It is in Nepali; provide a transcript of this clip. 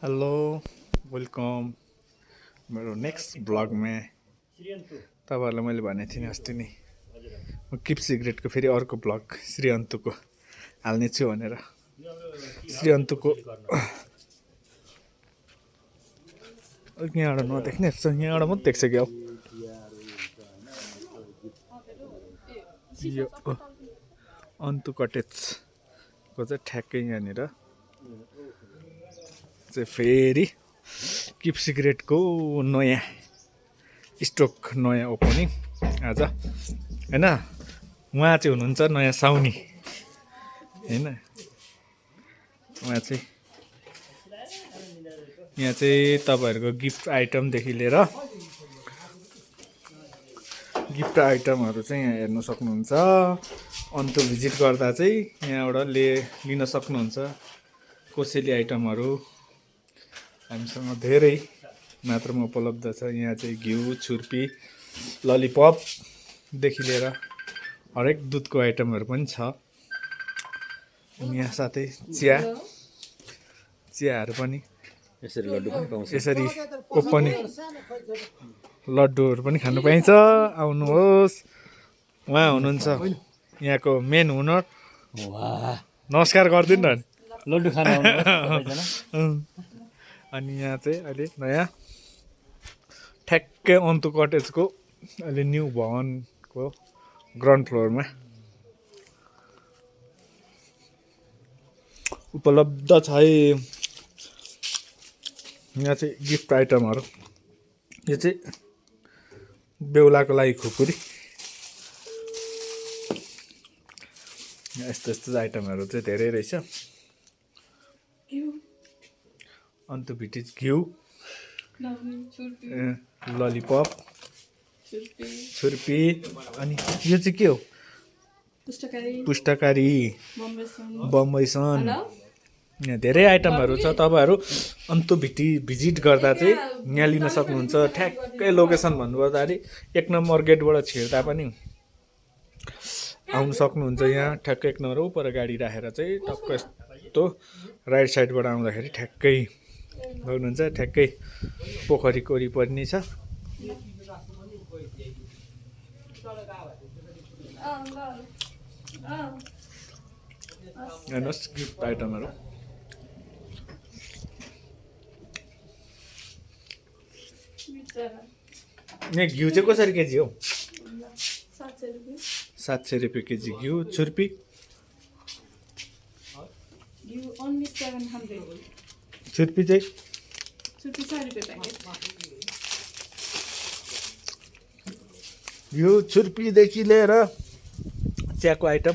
हेलो वेलकम मेरो नेक्स्ट ब्लगमा तपाईँहरूलाई मैले भनेको थिएँ नि अस्ति नै म किप सिगरेटको फेरि अर्को ब्लग श्री अन्तुको हाल्ने छु भनेर श्री अन्तुको अलिक यहाँबाट नदेख्ने रहेछ यहाँबाट मात्रै देख्छ क्या यो अन्तु कटेजको चाहिँ ठ्याक्कै यहाँनिर चाहिँ फेरि किप सिगरेटको नयाँ स्टक नयाँ ओपनिङ आज होइन उहाँ चाहिँ हुनुहुन्छ नयाँ साउनी होइन उहाँ चाहिँ यहाँ चाहिँ तपाईँहरूको गिफ्ट आइटमदेखि लिएर गिफ्ट आइटमहरू चाहिँ यहाँ हेर्नु सक्नुहुन्छ अन्त भिजिट गर्दा चाहिँ यहाँबाट लिन सक्नुहुन्छ कोसेली आइटमहरू हामीसँग धेरै मात्रामा उपलब्ध छ यहाँ चाहिँ घिउ छुर्पी ललिपपदेखि लिएर हरेक दुधको आइटमहरू पनि छ यहाँ साथै चियाहरू पनि यसरी लड्डु पनि पाउँछ यसरी ओपनिङ लड्डुहरू पनि खानु पाइन्छ आउनुहोस् उहाँ हुनुहुन्छ यहाँको मेन हुनर नमस्कार गरिदिनु न लड्डु खान आउनुहोस् अनि यहाँ चाहिँ अहिले नयाँ ठ्याक्कै अन्तु कटेजको अहिले न्यू भवनको ग्राउन्ड फ्लोरमा उपलब्ध छ है यहाँ चाहिँ गिफ्ट आइटमहरू यो चाहिँ बेहुलाको लागि खुकुरी यस्तो यस्तो आइटमहरू चाहिँ धेरै रहेछ अन्त भिटिज घिउ ललिपप छुर्पी अनि यो चाहिँ के हो पुष्टकारी बम्बईसन यहाँ धेरै आइटमहरू छ तपाईँहरू अन्त भिजिट गर्दा चाहिँ यहाँ लिन सक्नुहुन्छ ठ्याक्कै लोकेसन भन्नुपर्दाखेरि 1 नम्बर गेटबाट छिर्दा पनि आउनु सक्नुहुन्छ यहाँ ठ्याक्कै 1 नम्बर पर गाडी राखेर चाहिँ टक्क यस्तो राइट साइडबाट आउँदाखेरि ठ्याक्कै गर्नुहुन्छ ठ्याक्कै पोखरीको वरिपरि नै छ हेर्नुहोस् गिफ्ट आइटमहरू यहाँ घिउ चाहिँ कसरी केजी हो 700 रुपियाँ केजी घिउ छुर्पी छुर्पी चाहिँ घिउ छुर्पीदेखि लिएर चियाको आइटम